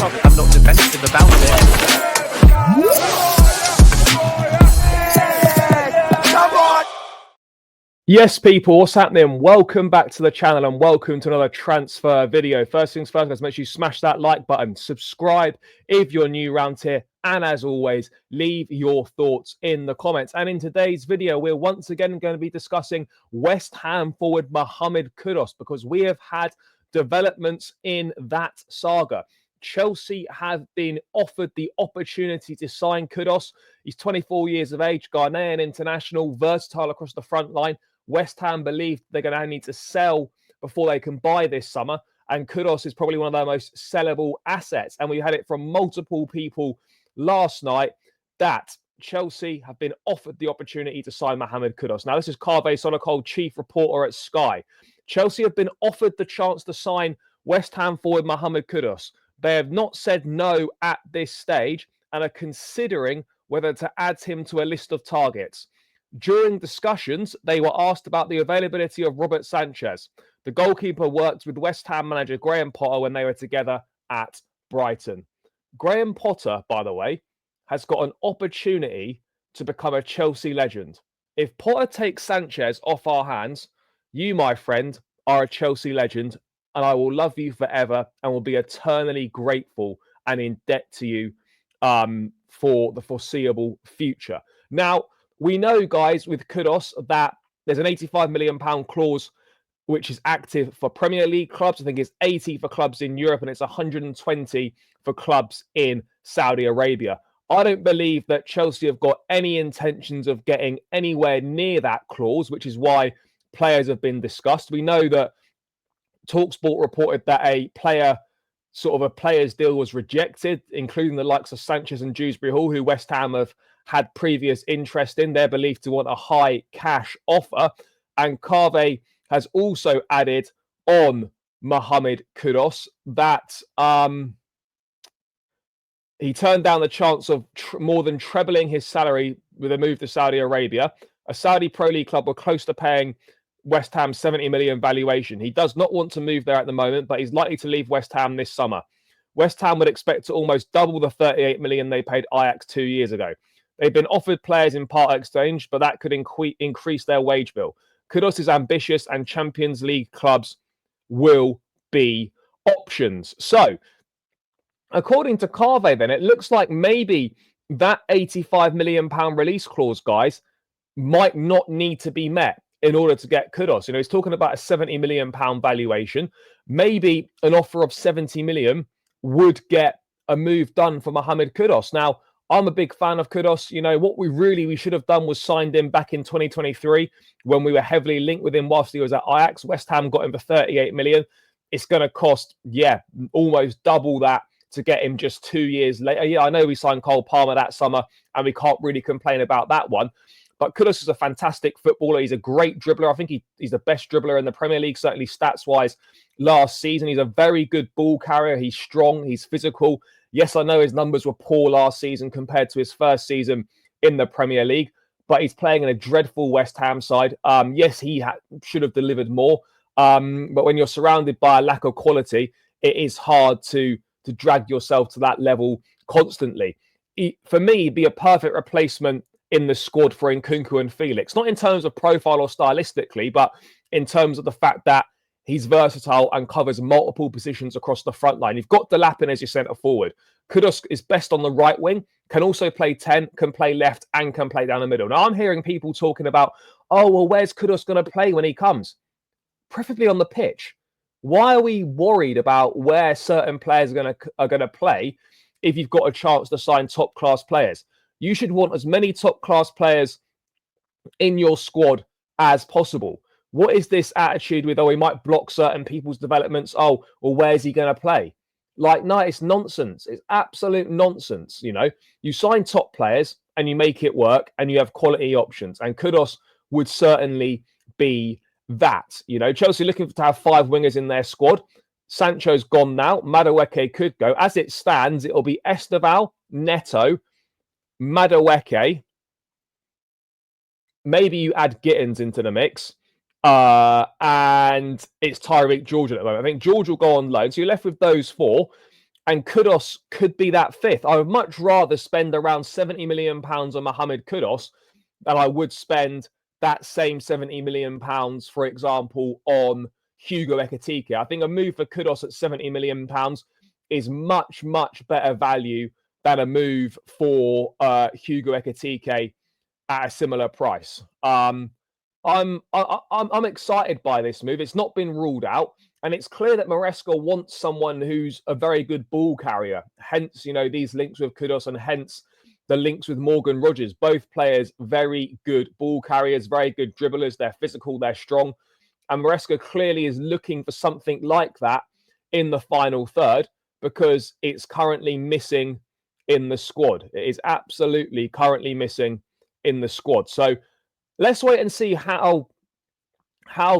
I'm not defensive about it. Yes, people, what's happening? Welcome back to the channel and welcome to another transfer video. First things first, guys, make sure you smash that like button, subscribe if you're new around here, and as always, leave your thoughts in the comments. And in today's video, we're once again going to be discussing West Ham forward Mohammed Kudus, because we have had developments in that saga. Chelsea have been offered the opportunity to sign Kudus. He's 24 years of age, Ghanaian international, versatile across the front line. West Ham believe they're going to need to sell before they can buy this summer. And Kudus is probably one of their most sellable assets. And we had it from multiple people last night that Chelsea have been offered the opportunity to sign Mohammed Kudus. Now, this is Kaveh Solokol, chief reporter at Sky. Chelsea have been offered the chance to sign West Ham forward Mohammed Kudus. They have not said no at this stage and are considering whether to add him to a list of targets. During discussions, they were asked about the availability of Robert Sanchez. The goalkeeper worked with West Ham manager Graham Potter when they were together at Brighton. Graham Potter, by the way, has got an opportunity to become a Chelsea legend. If Potter takes Sanchez off our hands, you, my friend, are a Chelsea legend, and I will love you forever and will be eternally grateful and in debt to you for the foreseeable future. Now, we know, guys, with Kudus that there's an £85 million clause which is active for Premier League clubs. I think it's 80 for clubs in Europe and it's 120 for clubs in Saudi Arabia. I don't believe that Chelsea have got any intentions of getting anywhere near that clause, which is why players have been discussed. We know that TalkSport reported that a player's deal was rejected, including the likes of Sanchez and Dewsbury Hall, who West Ham have had previous interest in. They're believed to want a high cash offer. And Kaveh has also added on Mohammed Kudus that he turned down the chance of more than trebling his salary with a move to Saudi Arabia. A Saudi Pro League club were close to paying West Ham 70 million valuation. He does not want to move there at the moment, but he's likely to leave West Ham this summer. West Ham would expect to almost double the 38 million they paid Ajax 2 years ago. They've been offered players in part exchange, but that could increase their wage bill. Kudus is ambitious and Champions League clubs will be options. So, according to Kaveh, then, it looks like maybe that £85 million release clause, guys, might not need to be met in order to get Kudus. You know, he's talking about a £70 million valuation. Maybe an offer of 70 million would get a move done for Mohammed Kudus. Now, I'm a big fan of Kudus. You know, what we should have done was signed him back in 2023 when we were heavily linked with him whilst he was at Ajax. West Ham got him for 38 million. It's going to cost, almost double that to get him just 2 years later. Yeah, I know we signed Cole Palmer that summer and we can't really complain about that one. But Kudus is a fantastic footballer. He's a great dribbler. I think he's the best dribbler in the Premier League, certainly stats-wise last season. He's a very good ball carrier. He's strong. He's physical. Yes, I know his numbers were poor last season compared to his first season in the Premier League, but he's playing in a dreadful West Ham side. Yes, he should have delivered more, but when you're surrounded by a lack of quality, it is hard to drag yourself to that level constantly. For me, he'd be a perfect replacement in the squad for Nkunku and Felix, not in terms of profile or stylistically, but in terms of the fact that he's versatile and covers multiple positions across the front line. You've got Delapin as your centre forward. Kudus is best on the right wing, can also play 10, can play left, and can play down the middle. Now, I'm hearing people talking about, oh, well, where's Kudus going to play when he comes? Preferably on the pitch. Why are we worried about where certain players are going to play if you've got a chance to sign top-class players? You should want as many top-class players in your squad as possible. What is this attitude with, oh, he might block certain people's developments? Oh, well, where's he going to play? Like, no, it's nonsense. It's absolute nonsense. You know, you sign top players and you make it work and you have quality options. And Kudus would certainly be that. You know, Chelsea looking to have 5 wingers in their squad. Sancho's gone now. Madueke could go. As it stands, it'll be Esteval, Neto, Madueke. Maybe you add Gittins into the mix. And it's Tyreek George at the moment. I think George will go on loan. So you're left with those 4. And Kudus could be that fifth. I would much rather spend around £70 million on Mohammed Kudus than I would spend that same £70 million, for example, on Hugo Ekitike. I think a move for Kudus at £70 million is much, much better value than a move for Hugo Ekitike at a similar price. I'm excited by this move. It's not been ruled out, and it's clear that Maresca wants someone who's a very good ball carrier. Hence, these links with Kudus, and hence the links with Morgan Rogers. Both players very good ball carriers, very good dribblers. They're physical, they're strong, and Maresca clearly is looking for something like that in the final third because it's currently missing in the squad. It is absolutely currently missing in the squad. So let's wait and see how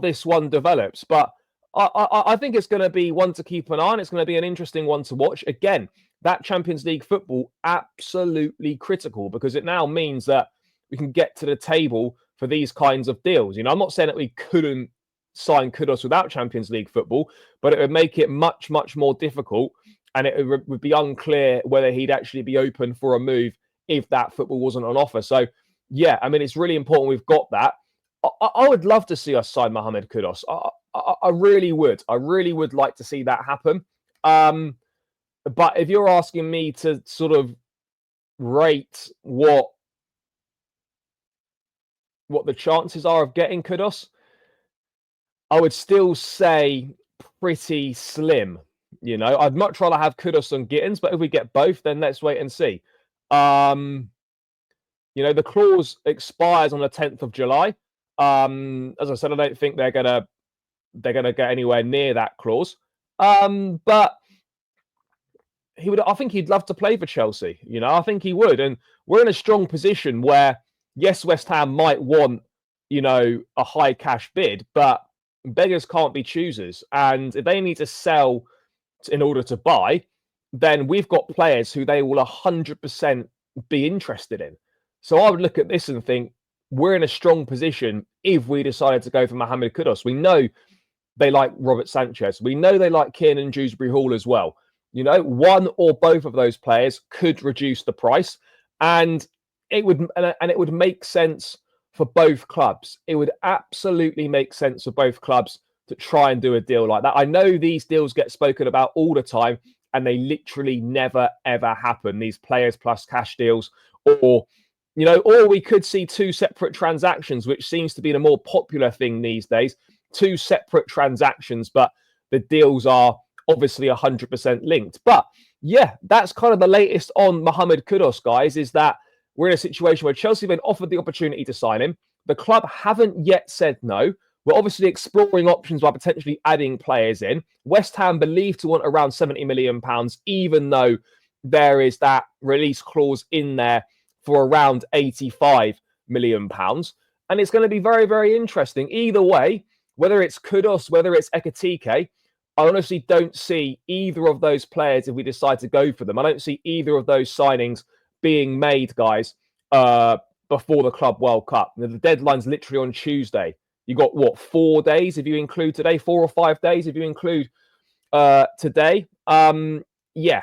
this one develops. But I think it's going to be one to keep an eye on. It's going to be an interesting one to watch. Again, that Champions League football, absolutely critical, because it now means that we can get to the table for these kinds of deals. I'm not saying that we couldn't sign Kudus without Champions League football, but it would make it much, much more difficult. And it would be unclear whether he'd actually be open for a move if that football wasn't on offer. So, yeah, I mean, it's really important we've got that. I would love to see us sign Mohammed Kudus. I really would. I really would like to see that happen. But if you're asking me to sort of rate what the chances are of getting Kudus, I would still say pretty slim. I'd much rather have Kudus than Gittins, but if we get both, then let's wait and see. The clause expires on the 10th of July. As I said, I don't think they're gonna get anywhere near that clause. But I think he'd love to play for Chelsea. I think he would, and we're in a strong position where, yes, West Ham might want, a high cash bid, but beggars can't be choosers. And if they need to sell in order to buy, then we've got players who they will 100% be interested in. So I would look at this and think we're in a strong position if we decided to go for Mohammed Kudus. We know they like Robert Sanchez. We know they like Kiernan Dewsbury-Hall as well. One or both of those players could reduce the price, and it would make sense for both clubs. It would absolutely make sense for both clubs to try and do a deal like that. I know these deals get spoken about all the time, and they literally never, ever happen. These players plus cash deals, or we could see two separate transactions, which seems to be the more popular thing these days. Two separate transactions, but the deals are obviously 100% linked. But yeah, that's kind of the latest on Mohammed Kudus, guys, is that we're in a situation where Chelsea have been offered the opportunity to sign him. The club haven't yet said no. We're obviously exploring options by potentially adding players in. West Ham believe to want around £70 million, even though there is that release clause in there for around £85 million. And it's going to be very, very interesting. Either way, whether it's Kudus, whether it's Ekitike, I honestly don't see either of those players, if we decide to go for them, I don't see either of those signings being made, guys, before the Club World Cup. The deadline's literally on Tuesday. You got, 4 days if you include today? 4 or 5 days if you include today? Yeah,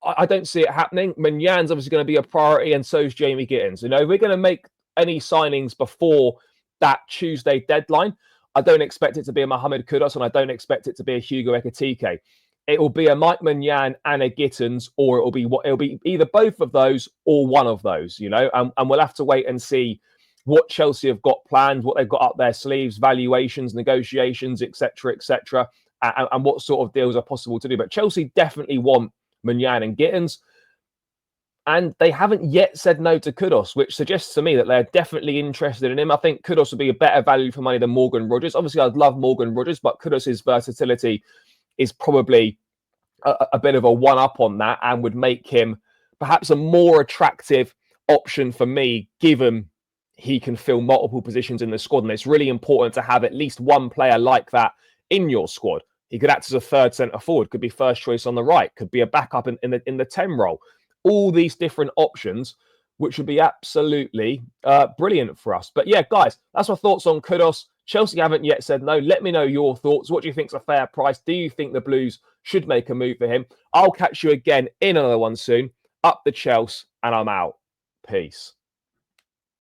I don't see it happening. Manyan's obviously going to be a priority, and so is Jamie Gittins. If we're going to make any signings before that Tuesday deadline, I don't expect it to be a Mohammed Kudus, and I don't expect it to be a Hugo Ekitike. It will be a Mike Manyan and a Gittins, or it'll be either both of those or one of those, and we'll have to wait and see what Chelsea have got planned, what they've got up their sleeves, valuations, negotiations, etc., and what sort of deals are possible to do. But Chelsea definitely want Manyan and Gittins, and they haven't yet said no to Kudus, which suggests to me that they're definitely interested in him. I think Kudus would be a better value for money than Morgan Rogers. Obviously, I'd love Morgan Rogers, but Kudus's versatility is probably a bit of a one-up on that, and would make him perhaps a more attractive option for me, given he can fill multiple positions in the squad. And it's really important to have at least one player like that in your squad. He could act as a third centre forward, could be first choice on the right, could be a backup in the 10 role. All these different options which would be absolutely brilliant for us. But yeah, guys, that's my thoughts on Kudus. Chelsea haven't yet said no. Let me know your thoughts. What do you think is a fair price? Do you think the Blues should make a move for him? I'll catch you again in another one soon. Up the Chelsea, and I'm out. Peace.